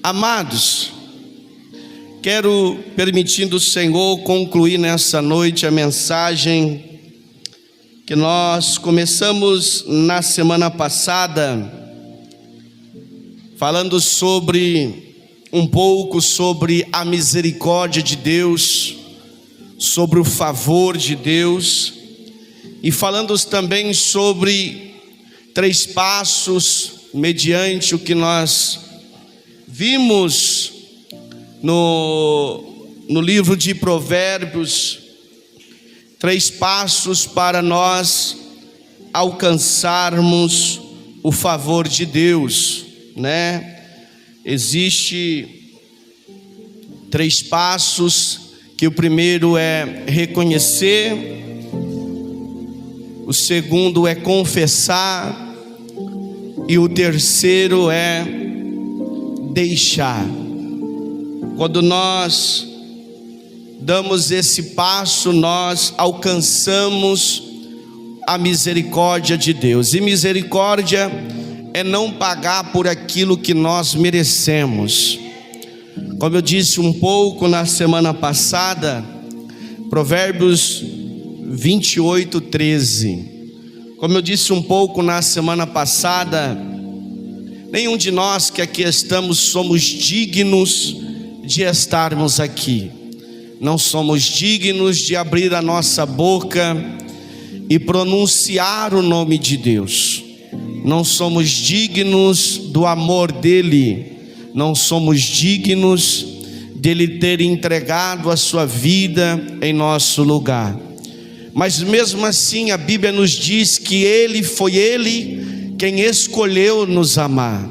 Amados, quero, permitindo o Senhor, concluir nessa noite a mensagem que nós começamos na semana passada, falando um pouco sobre a misericórdia de Deus, sobre o favor de Deus, e falando também sobre 3 passos, mediante o que nós vimos no livro de Provérbios, 3 passos para nós alcançarmos o favor de Deus, né? Existe 3 passos, que o primeiro é reconhecer, o segundo é confessar, e o terceiro é deixar. Quando nós damos esse passo, nós alcançamos a misericórdia de Deus. E misericórdia é não pagar por aquilo que nós merecemos. Como eu disse um pouco na semana passada, Provérbios 28, 13. Como eu disse um pouco na semana passada, nenhum de nós que aqui estamos somos dignos de estarmos aqui. Não somos dignos de abrir a nossa boca e pronunciar o nome de Deus. Não somos dignos do amor dele. Não somos dignos dele ter entregado a sua vida em nosso lugar. Mas mesmo assim a Bíblia nos diz que foi ele quem escolheu nos amar.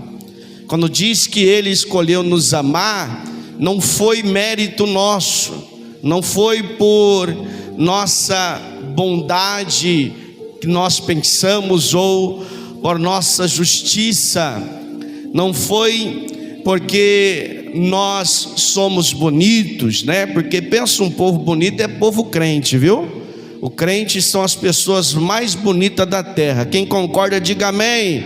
Quando diz que ele escolheu nos amar, não foi mérito nosso, não foi por nossa bondade que nós pensamos ou por nossa justiça, não foi porque nós somos bonitos, né? Porque pensa, um povo bonito é povo crente, viu? O crente são as pessoas mais bonitas da terra. Quem concorda, diga amém.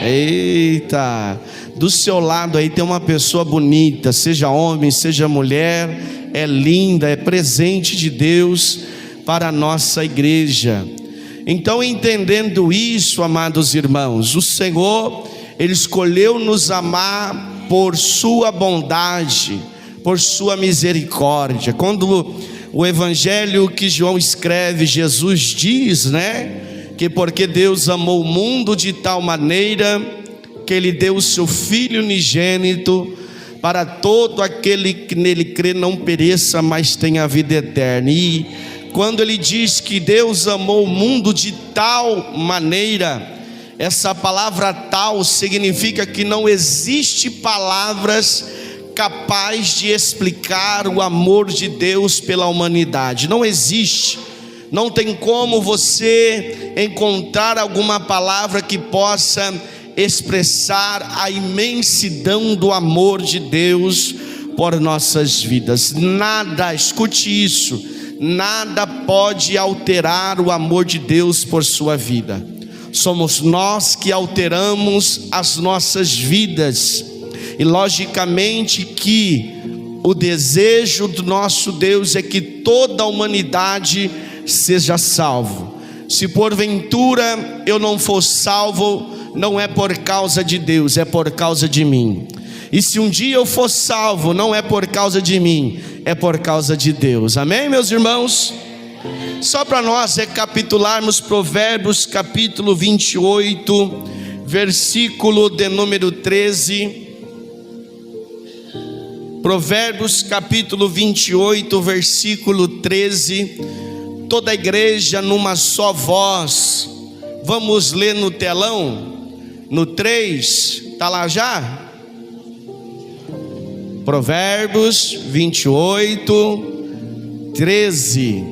Eita, do seu lado aí tem uma pessoa bonita, seja homem, seja mulher, é linda, é presente de Deus para a nossa igreja. Então, entendendo isso, amados irmãos, o Senhor, ele escolheu nos amar por sua bondade, por sua misericórdia. Quando o evangelho que João escreve, Jesus diz, né, que porque Deus amou o mundo de tal maneira que ele deu o seu Filho unigênito, para todo aquele que nele crê não pereça, mas tenha a vida eterna. E quando ele diz que Deus amou o mundo de tal maneira, essa palavra tal significa que não existe palavras capaz de explicar o amor de Deus pela humanidade. Não existe. Não tem como você encontrar alguma palavra que possa expressar a imensidão do amor de Deus por nossas vidas. Nada, escute isso, nada pode alterar o amor de Deus por sua vida. Somos nós que alteramos as nossas vidas. E logicamente que o desejo do nosso Deus é que toda a humanidade seja salvo. Se porventura eu não for salvo, não é por causa de Deus, é por causa de mim. E se um dia eu for salvo, não é por causa de mim, é por causa de Deus. Amém, meus irmãos? Só para nós recapitularmos, Provérbios capítulo 28, versículo de número 13. Provérbios capítulo 28, versículo 13. Toda a igreja numa só voz. Vamos ler no telão? No 3, está lá já? Provérbios 28, 13.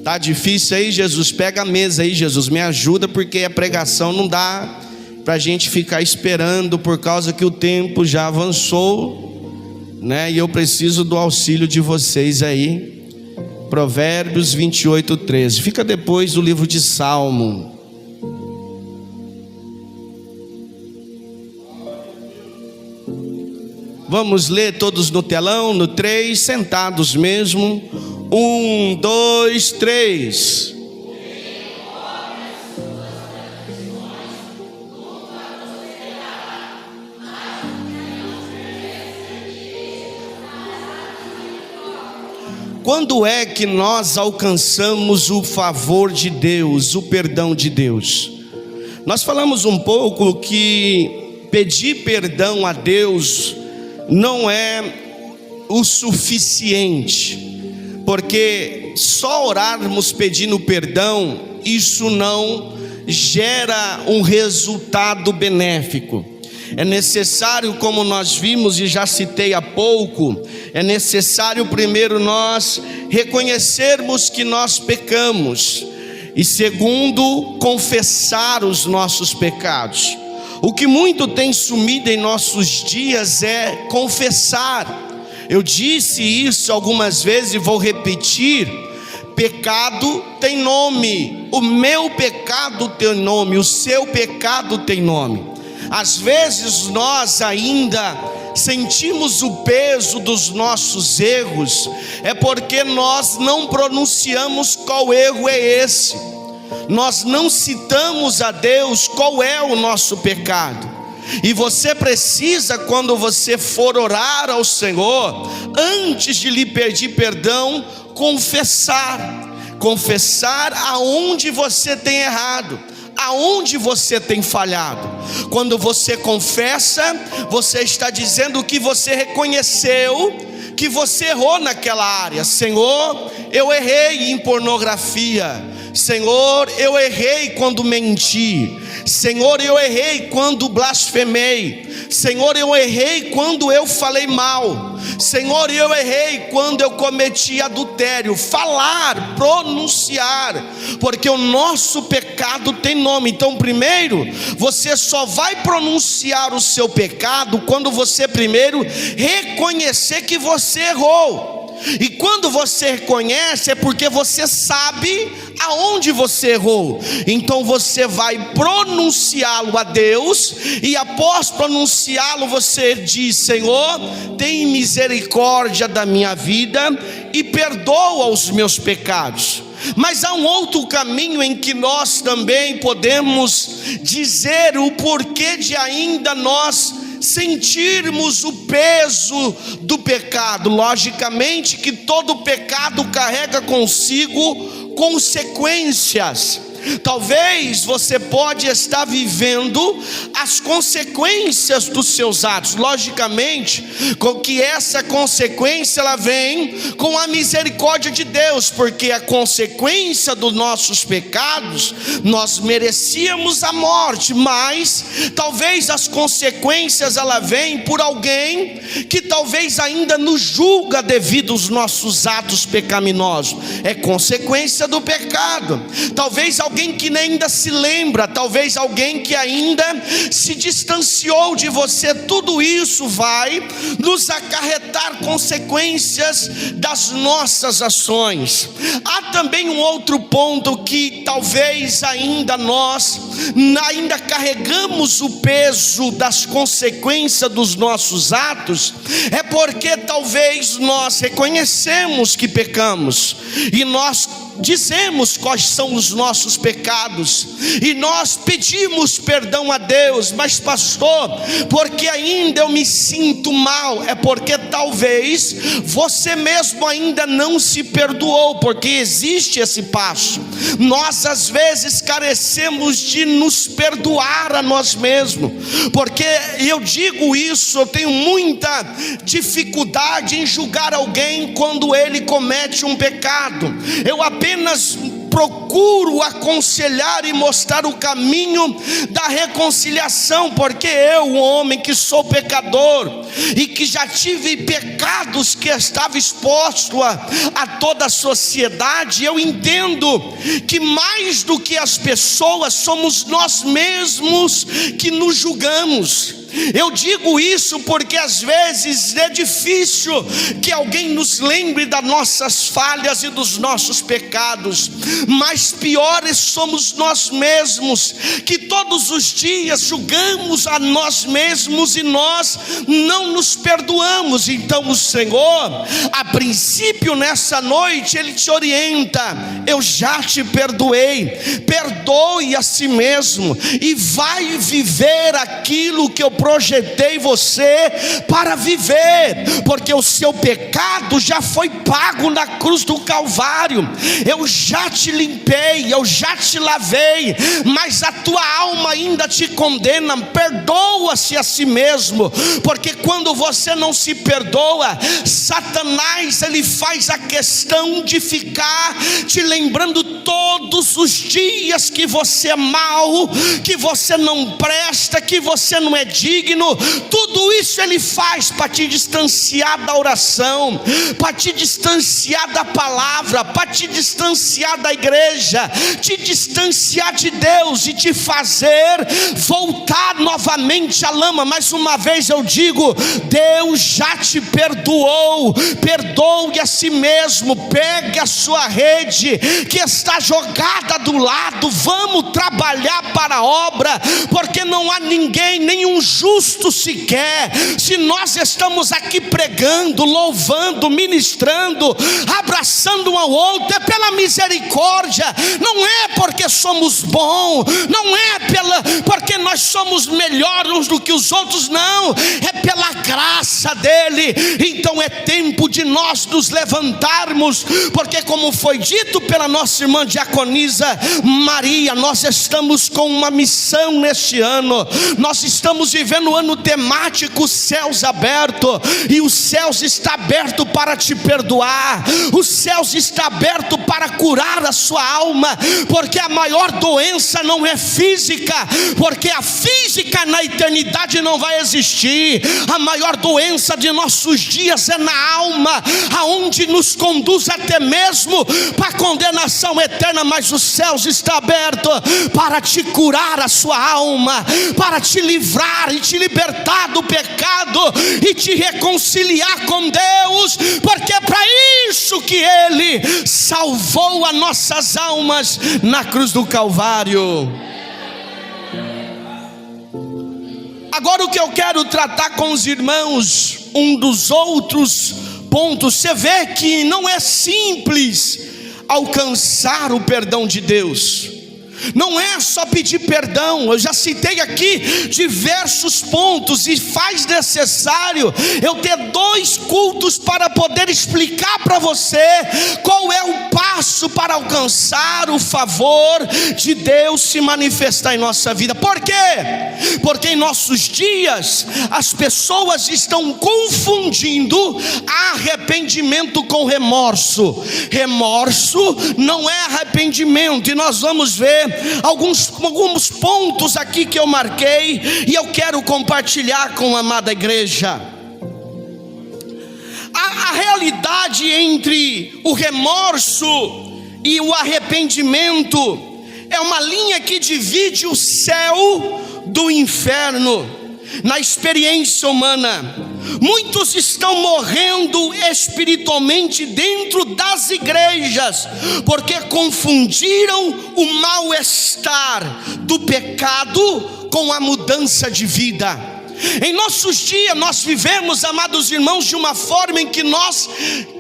Tá difícil aí, Jesus? Pega a mesa aí, Jesus, me ajuda, porque a pregação não dá para a gente ficar esperando, por causa que o tempo já avançou, né? E eu preciso do auxílio de vocês aí. Provérbios 28, 13. Fica depois do livro de Salmo. Vamos ler todos no telão, no 3, sentados mesmo. 1, 2, 3. Quando é que nós alcançamos o favor de Deus, o perdão de Deus? Nós falamos um pouco que pedir perdão a Deus não é o suficiente, porque só orarmos pedindo perdão, isso não gera um resultado benéfico. É necessário, como nós vimos e já citei há pouco, é necessário primeiro nós reconhecermos que nós pecamos, e segundo, confessar os nossos pecados. O que muito tem sumido em nossos dias é confessar. Eu disse isso algumas vezes e vou repetir: pecado tem nome, o meu pecado tem nome, o seu pecado tem nome. Às vezes nós ainda sentimos o peso dos nossos erros, é porque nós não pronunciamos qual erro é esse. Nós não citamos a Deus qual é o nosso pecado. E você precisa, quando você for orar ao Senhor, antes de lhe pedir perdão, confessar aonde você tem errado, aonde você tem falhado. Quando você confessa, você está dizendo que você reconheceu que você errou naquela área. Senhor, eu errei em pornografia. Senhor, eu errei quando menti. Senhor, eu errei quando blasfemei. Senhor, eu errei quando eu falei mal. Senhor, eu errei quando eu cometi adultério. Falar, pronunciar, porque o nosso pecado tem nome. Então primeiro, você só vai pronunciar o seu pecado quando você primeiro reconhecer que você errou. E quando você reconhece, é porque você sabe aonde você errou. Então você vai pronunciá-lo a Deus, e após pronunciá-lo você diz: Senhor, tem misericórdia da minha vida e perdoa os meus pecados. Mas há um outro caminho em que nós também podemos dizer o porquê de ainda nós sentirmos o peso do pecado. Logicamente que todo pecado carrega consigo consequências. Talvez você pode estar vivendo as consequências dos seus atos. Logicamente, com que essa consequência ela vem com a misericórdia de Deus, porque a consequência dos nossos pecados, nós merecíamos a morte, mas talvez as consequências ela vem por alguém que talvez ainda nos julga devido aos nossos atos pecaminosos. É consequência do pecado. Talvez alguém que ainda se lembra, talvez alguém que ainda se distanciou de você. Tudo isso vai nos acarretar consequências das nossas ações. Há também um outro ponto que talvez ainda nós carregamos o peso das consequências dos nossos atos, é porque talvez nós reconhecemos que pecamos, e nós dizemos quais são os nossos pecados, e nós pedimos perdão a Deus. Mas pastor, porque ainda eu me sinto mal? É porque talvez você mesmo ainda não se perdoou, porque existe esse passo. Nós às vezes carecemos de nos perdoar a nós mesmos, porque eu digo isso, eu tenho muita dificuldade em julgar alguém quando ele comete um pecado. Eu apenas procuro aconselhar e mostrar o caminho da reconciliação, porque eu, um homem que sou pecador e que já tive pecados que estava exposto a toda a sociedade, eu entendo que mais do que as pessoas, somos nós mesmos que nos julgamos. Eu digo isso porque às vezes é difícil que alguém nos lembre das nossas falhas e dos nossos pecados, mas piores somos nós mesmos, que todos os dias julgamos a nós mesmos e nós não nos perdoamos. Então o Senhor, a princípio nessa noite, Ele te orienta: eu já te perdoei, perdoe a si mesmo e vai viver aquilo que eu projetei você para viver, porque o seu pecado já foi pago na cruz do Calvário. Eu já te limpei, eu já te lavei, mas a tua alma ainda te condena. Perdoa-se a si mesmo, porque quando você não se perdoa, Satanás, ele faz a questão de ficar te lembrando todos os dias que você é mau, que você não presta, que você não é digno. Tudo isso ele faz para te distanciar da oração, para te distanciar da palavra, para te distanciar da igreja, te distanciar de Deus e te fazer voltar novamente à lama. Mais uma vez eu digo: Deus já te perdoou. Perdoe a si mesmo, pegue a sua rede que está jogada do lado, vamos trabalhar para a obra, porque não há ninguém, nenhum justo sequer. Se nós estamos aqui pregando, louvando, ministrando, abraçando um ao outro, é pela misericórdia, não é porque somos bons, não é porque nós somos melhores do que os outros, não, é pela graça dele. Então é tempo de nós nos levantarmos, porque como foi dito pela nossa irmã diaconisa Maria, nós estamos com uma missão neste ano. Nós estamos vivendo um ano temático céus abertos, e os céus está aberto para te perdoar, os céus está aberto para curar a sua alma, porque a maior doença não é física, porque a física na eternidade não vai existir. A maior doença de nossos dias é na alma, aonde nos conduz até mesmo para a condenação eterna. Mas os céus está aberto para te curar a sua alma, para te livrar e te libertar do pecado e te reconciliar com Deus, porque é para isso que Ele salvou as nossas almas na cruz do Calvário. Agora o que eu quero tratar com os irmãos, um dos outros pontos. Você vê que não é simples alcançar o perdão de Deus. Não é só pedir perdão. Eu já citei aqui diversos pontos, e faz necessário eu ter 2 cultos para poder explicar para você qual é o passo para alcançar o favor de Deus se manifestar em nossa vida. Por quê? Porque em nossos dias as pessoas estão confundindo arrependimento com remorso. Remorso não é arrependimento, e nós vamos ver alguns pontos aqui que eu marquei e eu quero compartilhar com a amada igreja. A realidade entre o remorso e o arrependimento é uma linha que divide o céu do inferno. Na experiência humana, muitos estão morrendo espiritualmente dentro das igrejas, porque confundiram o mal-estar do pecado com a mudança de vida. Em nossos dias nós vivemos, amados irmãos, de uma forma em que nós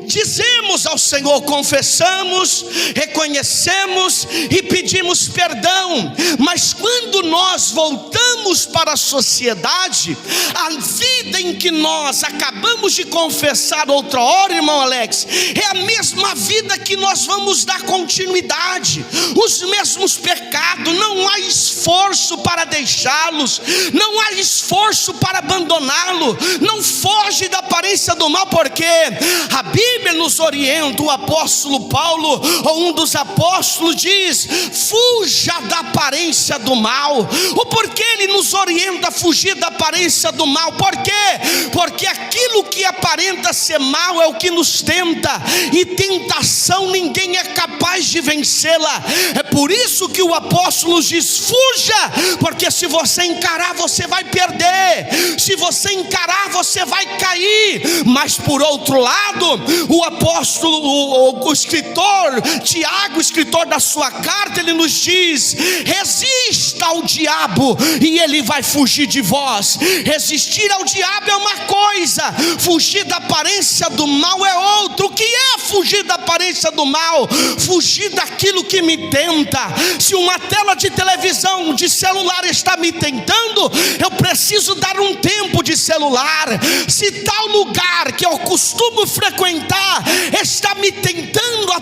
dizemos ao Senhor, confessamos, reconhecemos e pedimos perdão, mas quando nós voltamos para a sociedade, a vida em que nós acabamos de confessar outra hora, irmão Alex, é a mesma vida que nós vamos dar continuidade, os mesmos pecados. Não há esforço para deixá-los, não há esforço para abandoná-lo. Não foge da aparência do mal, porque a Bíblia nos orienta. O apóstolo Paulo, ou um dos apóstolos, diz: fuja da aparência do mal. O porquê ele nos orienta a fugir da aparência do mal? Por quê? Porque aquilo que aparenta ser mal é o que nos tenta, e tentação ninguém é capaz de vencê-la. É por isso que o apóstolo diz: fuja, porque se você encarar, você vai perder. Se você encarar, você vai cair. Mas por outro lado, o apóstolo, o escritor Tiago, escritor da sua carta, ele nos diz: resista ao diabo e ele vai fugir de vós. Resistir ao diabo é uma coisa, fugir da aparência do mal é outra. O que é fugir da aparência do mal? Fugir daquilo que me tenta. Se uma tela de televisão, de celular está me tentando, eu preciso dar um tempo de celular. Se tal lugar que eu costumo frequentar está me tentando a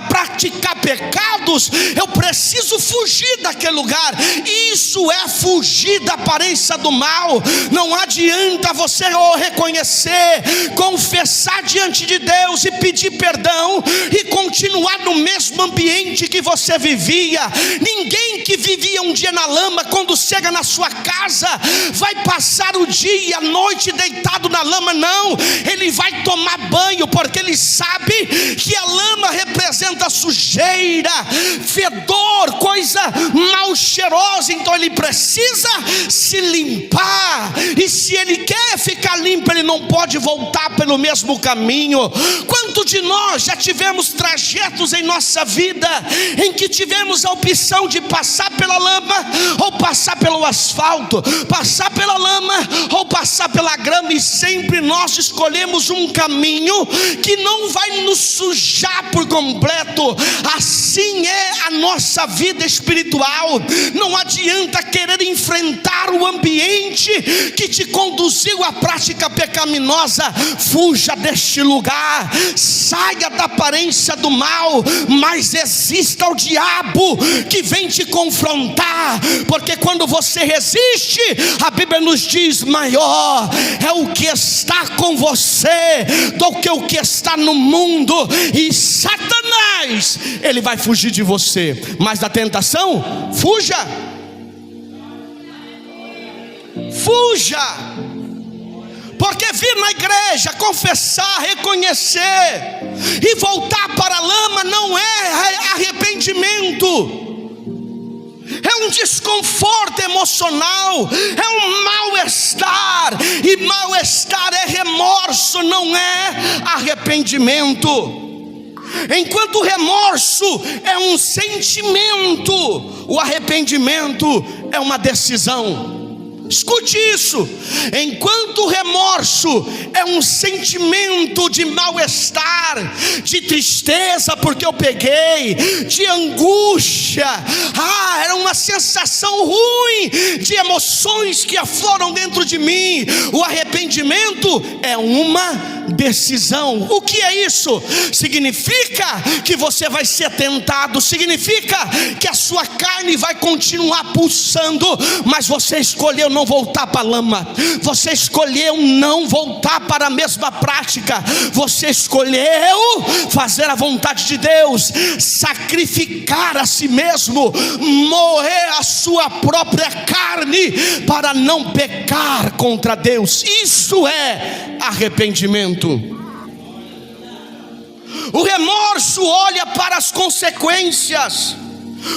praticar pecados, eu preciso fugir daquele lugar. Isso é fugir da aparência do mal. Não adianta você reconhecer, confessar diante de Deus e pedir perdão e continuar no mesmo ambiente que você vivia. Ninguém que vivia um dia na lama, quando chega na sua casa, vai passar o dia e a noite deitado na lama. Não, ele vai tomar banho, porque ele sabe que a lama representa sujeira, fedor, coisa mal cheirosa. Então ele precisa se limpar, e se ele quer ficar limpo, ele não pode voltar pelo mesmo caminho. Quanto de nós já tivemos trajetos em nossa vida em que tivemos a opção de passar pela lama ou passar pelo asfalto, passar pela lama ou passar pela grama, e sempre nós escolhemos um caminho que não vai nos sujar por completo. Assim é a nossa vida espiritual. Não adianta querer enfrentar o ambiente que te conduziu à prática pecaminosa. Fuja deste lugar, saia da aparência do mal, mas resista ao diabo que vem te confrontar, porque quando você resiste, a Bíblia nos diz: maior é o que está com você do que o que está no mundo. E Satanás, ele vai fugir de você, mas da tentação, fuja. Porque vir na igreja, confessar, reconhecer e voltar para a lama não é arrependimento. É um desconforto emocional, é um mal-estar, e mal-estar é remorso, não é arrependimento. Enquanto o remorso é um sentimento, o arrependimento é uma decisão. Escute isso: enquanto o remorso é um sentimento de mal-estar, de tristeza porque eu peguei, de angústia, era uma sensação ruim, de emoções que afloram dentro de mim. O arrependimento é uma decisão. O que é isso? Significa que você vai ser tentado, significa que a sua carne vai continuar pulsando, mas você escolheu não voltar para a lama, você escolheu não voltar para a mesma prática, você escolheu fazer a vontade de Deus, sacrificar a si mesmo, morrer a sua própria carne para não pecar contra Deus. Isso é arrependimento. O remorso olha para as consequências,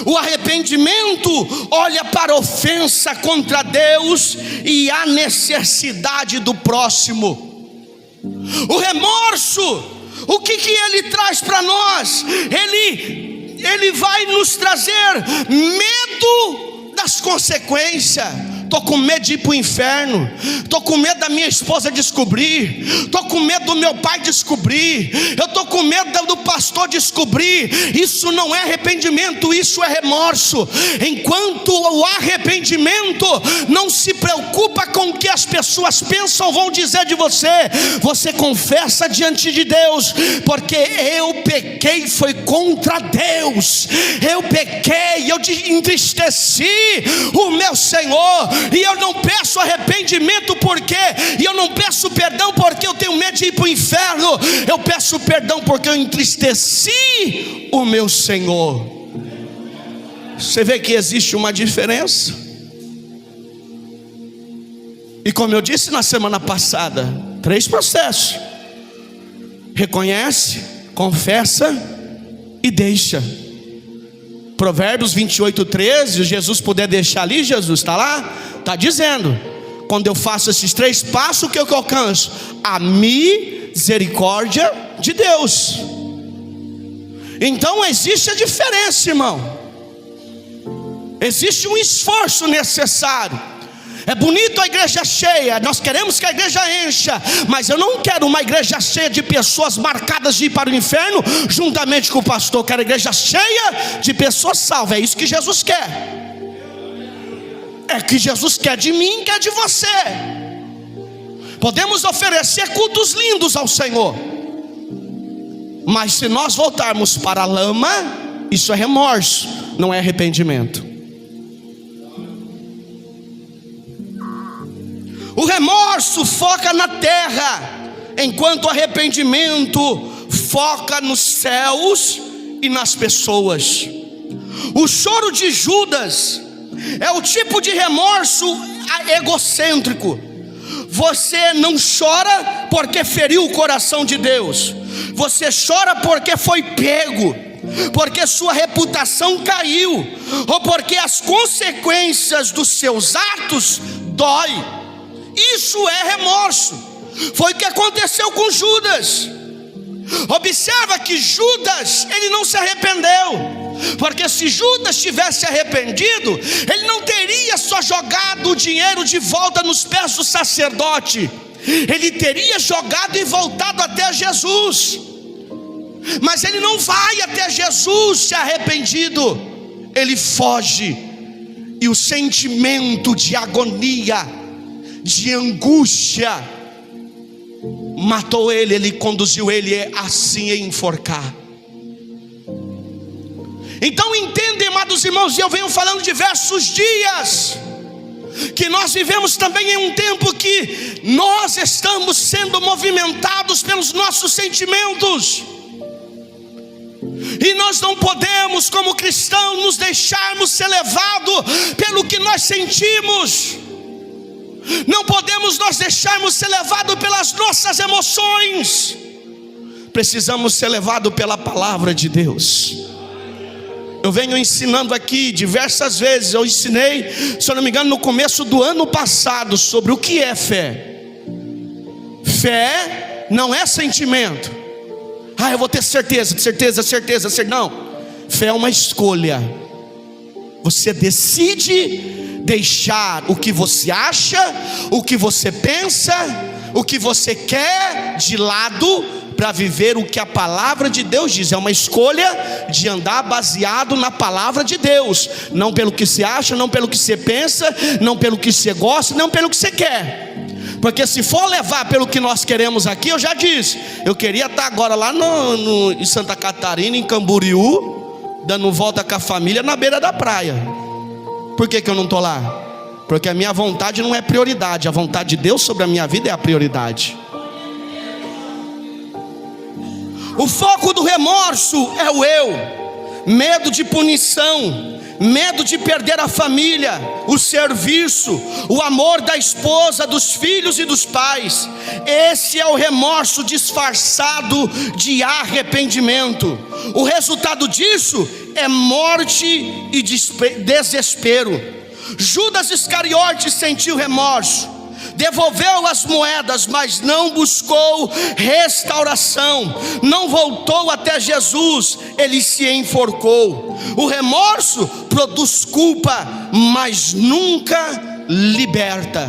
o arrependimento olha para a ofensa contra Deus e a necessidade do próximo. O remorso, o que ele traz para nós? Ele vai nos trazer medo das consequências. Estou com medo de ir para o inferno, estou com medo da minha esposa descobrir, estou com medo do meu pai descobrir, eu estou com medo do pastor descobrir. Isso não é arrependimento, isso é remorso. Enquanto o arrependimento não se preocupa com o que as pessoas pensam, vão dizer de você, você confessa diante de Deus, porque eu pequei, foi contra Deus, eu pequei, eu entristeci o meu Senhor, e eu não peço arrependimento porque, e eu não peço perdão porque eu tenho medo de ir para o inferno. Eu peço perdão porque eu entristeci o meu Senhor. Você vê que existe uma diferença. E como eu disse na semana passada, 3 processos: reconhece, confessa e deixa. Provérbios 28:13, Jesus puder deixar ali, Jesus está lá, está dizendo: quando eu faço esses 3 passos, o que eu alcanço? A misericórdia de Deus. Então existe a diferença, irmão. Existe um esforço necessário. É bonito a igreja cheia, nós queremos que a igreja encha, mas eu não quero uma igreja cheia de pessoas marcadas de ir para o inferno juntamente com o pastor. Eu quero a igreja cheia de pessoas salvas. É isso que Jesus quer. É que Jesus quer de mim, quer de você. Podemos oferecer cultos lindos ao Senhor, mas se nós voltarmos para a lama, isso é remorso, não é arrependimento. O remorso foca na terra, enquanto o arrependimento foca nos céus e nas pessoas. O choro de Judas é o tipo de remorso egocêntrico. Você não chora porque feriu o coração de Deus. Você chora porque foi pego, porque sua reputação caiu, ou porque as consequências dos seus atos dói. Isso é remorso. Foi o que aconteceu com Judas. Observa que Judas, ele não se arrependeu, porque se Judas tivesse arrependido, ele não teria só jogado o dinheiro de volta nos pés do sacerdote, ele teria jogado e voltado até Jesus. Mas ele não vai até Jesus se arrependido, ele foge. E o sentimento de agonia, de angústia, matou ele. Ele conduziu ele assim a enforcar. Então entendem, amados irmãos, e eu venho falando diversos dias, que nós vivemos também em um tempo que nós estamos sendo movimentados pelos nossos sentimentos, e nós não podemos, como cristãos, nos deixarmos ser levados pelo que nós sentimos. Não podemos nós deixarmos ser levados pelas nossas emoções. Precisamos ser levados pela palavra de Deus. Eu venho ensinando aqui diversas vezes. Eu ensinei, se eu não me engano, no começo do ano passado, sobre o que é fé. Fé não é sentimento. Eu vou ter certeza. Não, fé é uma escolha. Você decide deixar o que você acha, o que você pensa, o que você quer de lado, para viver o que a palavra de Deus diz. É uma escolha de andar baseado na palavra de Deus, não pelo que você acha, não pelo que você pensa, não pelo que você gosta, não pelo que você quer. Porque se for levar pelo que nós queremos aqui, eu já disse, eu queria estar agora lá em Santa Catarina, em Camboriú, dando volta com a família na beira da praia. Por que eu não estou lá? Porque a minha vontade não é prioridade. A vontade de Deus sobre a minha vida é a prioridade. O foco do remorso é o eu. Medo de punição, medo de perder a família, o serviço, o amor da esposa, dos filhos e dos pais. Esse é o remorso disfarçado de arrependimento. O resultado disso é morte e desespero. Judas Iscariotes sentiu remorso, devolveu as moedas, mas não buscou restauração, não voltou até Jesus, ele se enforcou. O remorso produz culpa, mas nunca liberta.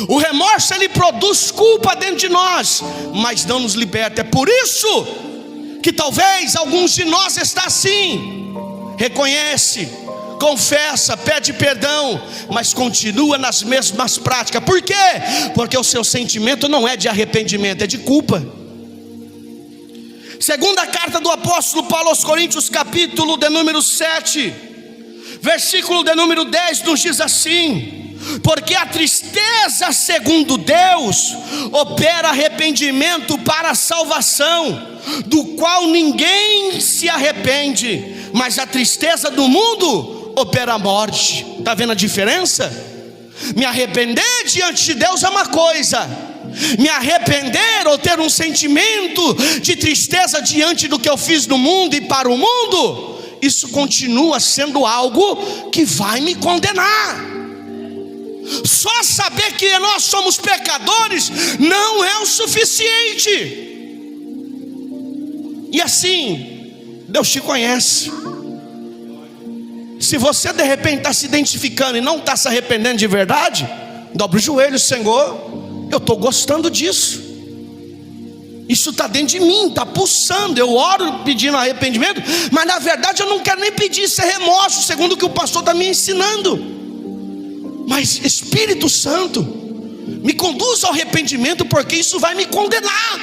O remorso, ele produz culpa dentro de nós, mas não nos liberta. É por isso que talvez alguns de nós está assim. Reconhece, confessa, pede perdão, mas continua nas mesmas práticas. Por quê? Porque o seu sentimento não é de arrependimento, é de culpa. Segunda carta do apóstolo Paulo aos Coríntios, capítulo de número 7, versículo de número 10, nos diz assim: porque a tristeza, segundo Deus, opera arrependimento para a salvação, do qual ninguém se arrepende, mas a tristeza do mundo opera a morte. Está vendo a diferença? Me arrepender diante de Deus é uma coisa, me arrepender ou ter um sentimento de tristeza diante do que eu fiz no mundo e para o mundo, isso continua sendo algo que vai me condenar. Só saber que nós somos pecadores não é o suficiente. E assim, Deus te conhece. Se você de repente está se identificando e não está se arrependendo de verdade, dobre o joelho: Senhor, eu estou gostando disso, isso está dentro de mim, está pulsando. Eu oro pedindo arrependimento, mas na verdade eu não quero nem pedir esse remorso, segundo o que o pastor está me ensinando. Mas Espírito Santo, me conduz ao arrependimento, porque isso vai me condenar.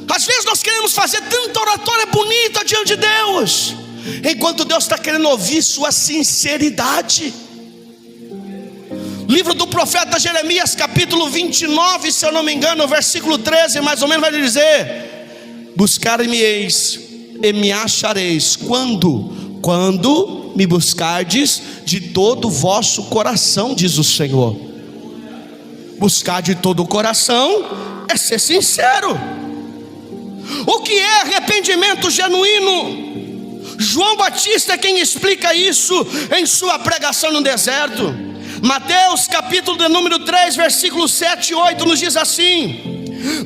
Às vezes nós queremos fazer tanta oratória bonita diante de Deus, enquanto Deus está querendo ouvir sua sinceridade. Livro do profeta Jeremias, capítulo 29, se eu não me engano, versículo 13, mais ou menos, vai dizer: buscar-me-eis e me achareis, quando me buscardes de todo o vosso coração, diz o Senhor. Buscar de todo o coração é ser sincero. O que é arrependimento genuíno? João Batista é quem explica isso em sua pregação no deserto. Mateus capítulo de número 3, versículos 7 e 8 nos diz assim: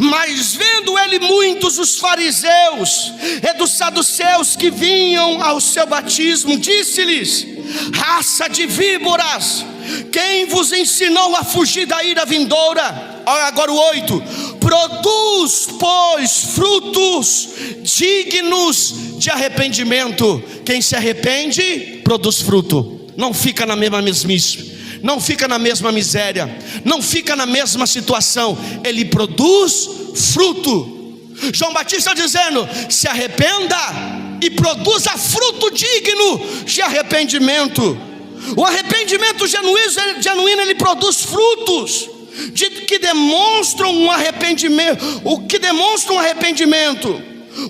mas vendo ele muitos os fariseus e dos saduceus que vinham ao seu batismo, disse-lhes: raça de víboras, quem vos ensinou a fugir da ira vindoura? Olha agora o 8: produz, pois, frutos dignos de arrependimento. Quem se arrepende, produz fruto. Não fica na mesma mesmice, não fica na mesma miséria, não fica na mesma situação. Ele produz fruto. João Batista está dizendo: se arrependa e produza fruto digno de arrependimento. O arrependimento genuíno, ele produz frutos que demonstram um arrependimento. O que demonstra um arrependimento?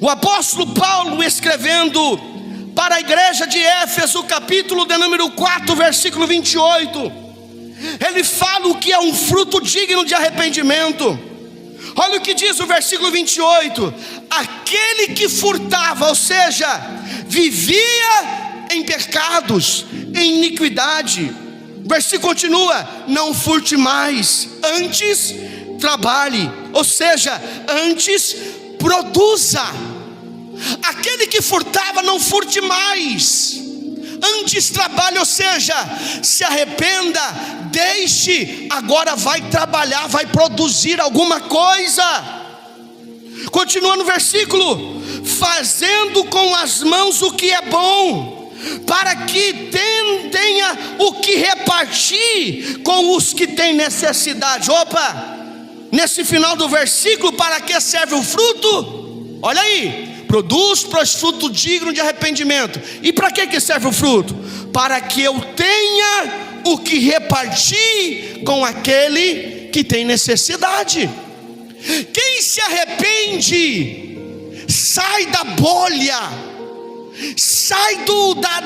O apóstolo Paulo, escrevendo para a igreja de Éfeso, capítulo de número 4, versículo 28, ele fala o que é um fruto digno de arrependimento. Olha o que diz o versículo 28: aquele que furtava, ou seja, vivia em pecados, em iniquidade. O versículo continua: não furte mais, antes trabalhe, ou seja, antes produza. Aquele que furtava, não furte mais, antes trabalhe, ou seja, se arrependa, deixe, agora vai trabalhar, vai produzir alguma coisa. Continua no versículo: fazendo com as mãos o que é bom, para que tenha o que repartir com os que têm necessidade. Opa, nesse final do versículo, para que serve o fruto? Olha aí: produz, pois, fruto digno de arrependimento. E para que serve o fruto? Para que eu tenha o que repartir com aquele que tem necessidade. Quem se arrepende sai da bolha, sai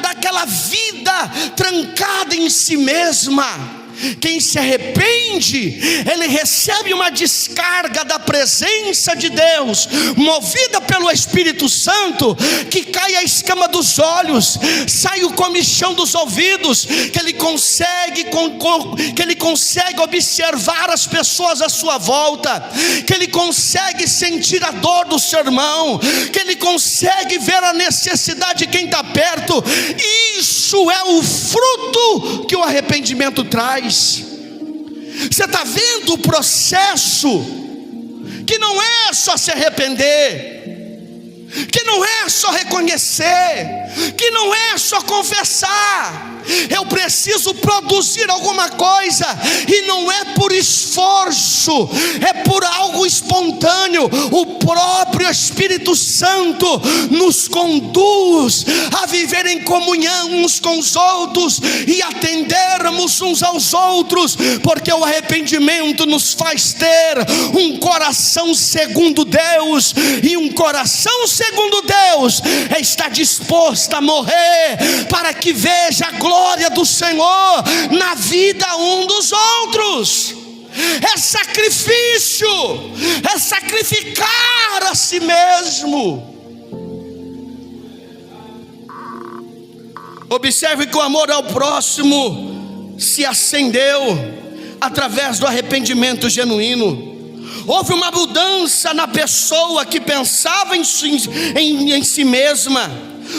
daquela vida trancada em si mesma. Quem se arrepende, ele recebe uma descarga da presença de Deus, movida pelo Espírito Santo, que cai a escama dos olhos, sai o comichão dos ouvidos, que ele consegue observar as pessoas à sua volta, que ele consegue sentir a dor do seu irmão, que ele consegue ver a necessidade de quem está perto. Isso é o fruto que o arrependimento traz. Você está vendo o processo? Que não é só se arrepender, que não é só reconhecer, que não é só confessar. Eu preciso produzir alguma coisa, e não é por esforço, é por algo espontâneo. O próprio Espírito Santo nos conduz a viver em comunhão uns com os outros e atendermos uns aos outros, porque o arrependimento nos faz ter um coração segundo Deus, e um coração segundo Deus é estar disposto a morrer para que veja a glória do Senhor na vida um dos outros. É sacrifício, é sacrificar a si mesmo. Observe que o amor ao próximo se acendeu através do arrependimento genuíno. Houve uma mudança na pessoa que pensava em si mesma.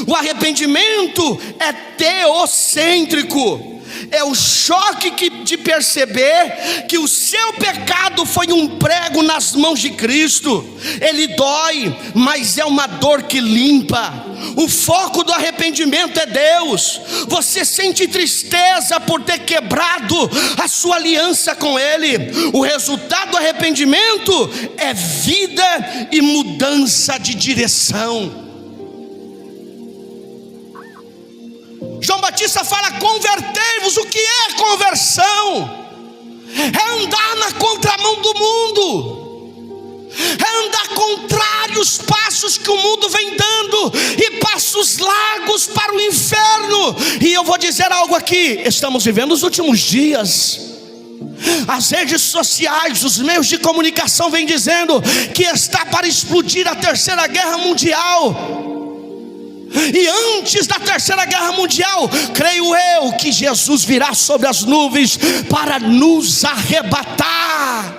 O arrependimento é teocêntrico. É o choque de perceber que o seu pecado foi um prego nas mãos de Cristo. Ele dói, mas é uma dor que limpa. O foco do arrependimento é Deus. Você sente tristeza por ter quebrado a sua aliança com Ele. O resultado do arrependimento é vida e mudança de direção. João Batista fala: convertei-vos. O que é conversão? É andar na contramão do mundo, é andar contrário aos passos que o mundo vem dando, e passos largos para o inferno. E eu vou dizer algo aqui: estamos vivendo os últimos dias. As redes sociais, os meios de comunicação vêm dizendo que está para explodir a terceira guerra mundial. E antes da terceira guerra mundial, creio eu que Jesus virá sobre as nuvens para nos arrebatar.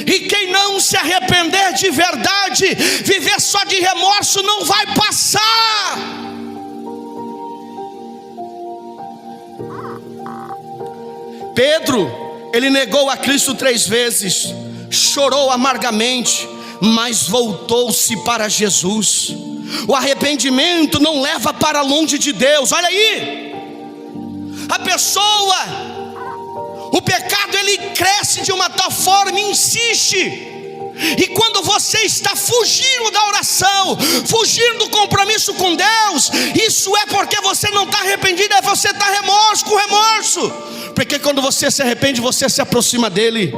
E quem não se arrepender de verdade, viver só de remorso, não vai passar. Pedro, ele negou a Cristo 3 vezes, chorou amargamente, mas voltou-se para Jesus. O arrependimento não leva para longe de Deus. Olha aí, a pessoa, o pecado, ele cresce de uma tal forma e insiste. E quando você está fugindo da oração, fugindo do compromisso com Deus, isso é porque você não está arrependido, é você está com remorso. Porque quando você se arrepende, você se aproxima dele.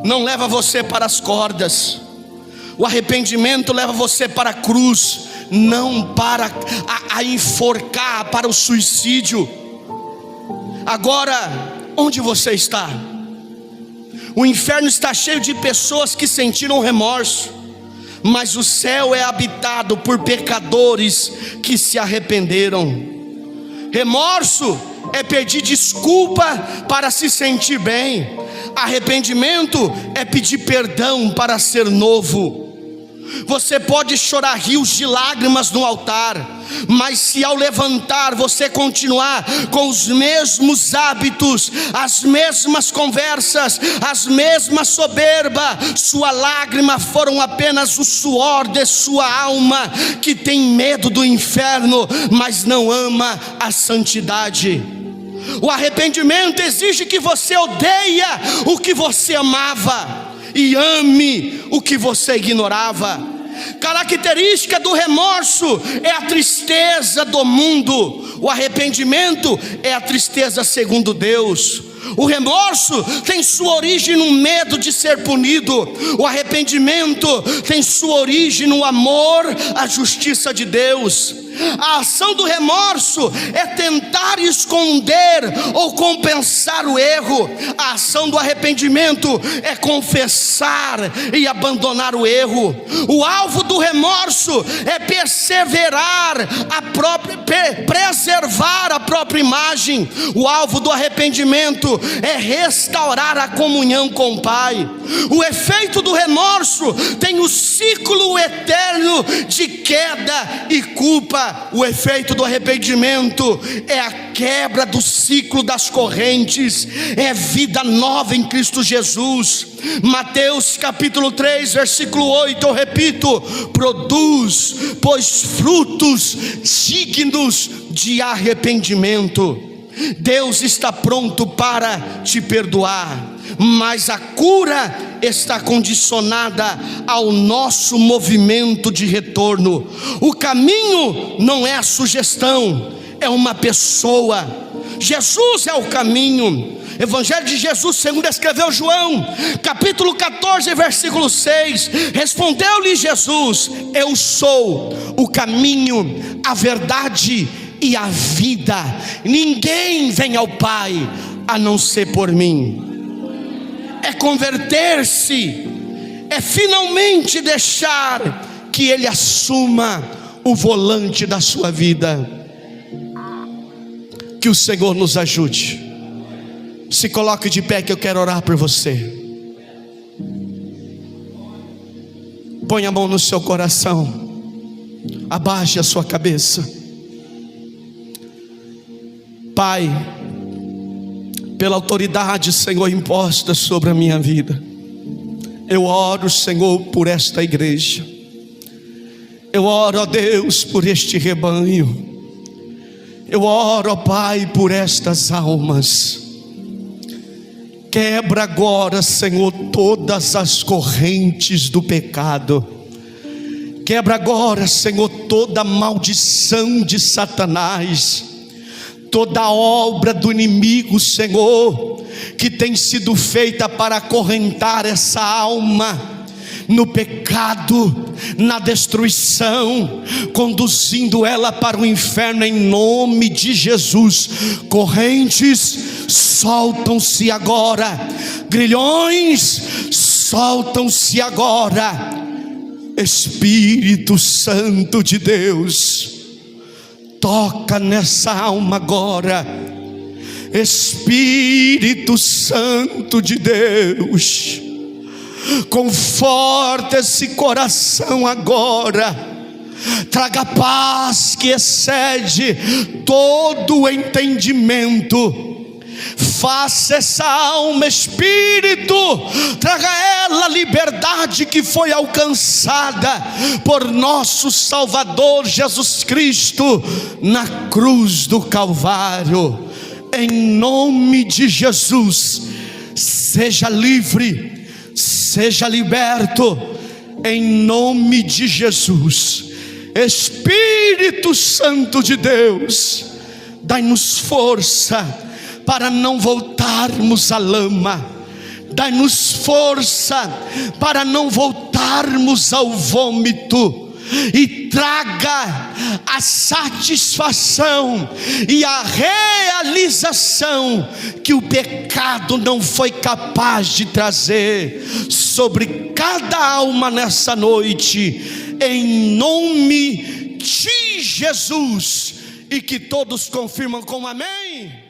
Não leva você para as cordas. O arrependimento leva você para a cruz, não para a enforcar, para o suicídio. Agora, onde você está? O inferno está cheio de pessoas que sentiram remorso, mas o céu é habitado por pecadores que se arrependeram. Remorso é pedir desculpa para se sentir bem. Arrependimento é pedir perdão para ser novo. Você pode chorar rios de lágrimas no altar, mas se ao levantar você continuar com os mesmos hábitos, as mesmas conversas, as mesmas soberba, sua lágrima foram apenas o suor de sua alma, que tem medo do inferno, mas não ama a santidade. O arrependimento exige que você odeia o que você amava e ame o que você ignorava. Característica do remorso é a tristeza do mundo. O arrependimento é a tristeza segundo Deus. O remorso tem sua origem no medo de ser punido. O arrependimento tem sua origem no amor à justiça de Deus. A ação do remorso é tentar esconder ou compensar o erro. A ação do arrependimento é confessar e abandonar o erro. O alvo do remorso é preservar a própria imagem. O alvo do arrependimento é restaurar a comunhão com o Pai. O efeito do remorso tem o ciclo eterno de queda e culpa. O efeito do arrependimento é a quebra do ciclo das correntes, é vida nova em Cristo Jesus. Mateus capítulo 3 versículo 8, eu repito: produz, pois, frutos dignos de arrependimento. Deus está pronto para te perdoar, mas a cura está condicionada ao nosso movimento de retorno. O caminho não é a sugestão, é uma pessoa. Jesus é o caminho. Evangelho de Jesus segundo escreveu João, capítulo 14 versículo 6. Respondeu-lhe Jesus: eu sou o caminho, a verdade e a vida. Ninguém vem ao Pai a não ser por mim. É converter-se, é finalmente deixar que Ele assuma o volante da sua vida. Que o Senhor nos ajude. Se coloque de pé que eu quero orar por você. Põe a mão no seu coração. Abaixe a sua cabeça. Pai, pela autoridade, Senhor, imposta sobre a minha vida, eu oro, Senhor, por esta igreja. Eu oro, ó Deus, por este rebanho. Eu oro, ó Pai, por estas almas. Quebra agora, Senhor, todas as correntes do pecado. Quebra agora, Senhor, toda maldição de Satanás, toda obra do inimigo, Senhor, que tem sido feita para acorrentar essa alma no pecado, na destruição, conduzindo ela para o inferno, em nome de Jesus. Correntes soltam-se agora, grilhões soltam-se agora. Espírito Santo de Deus, toca nessa alma agora. Espírito Santo de Deus, conforta esse coração agora. Traga paz que excede todo o entendimento. Faça essa alma, Espírito, traga ela a liberdade que foi alcançada por nosso Salvador Jesus Cristo na cruz do Calvário. Em nome de Jesus, seja livre, seja liberto, em nome de Jesus. Espírito Santo de Deus, dai-nos força para não voltarmos à lama. Dai-nos força para não voltarmos ao vômito. E traga a satisfação e a realização que o pecado não foi capaz de trazer sobre cada alma nessa noite, em nome de Jesus. E que todos confirmam com amém.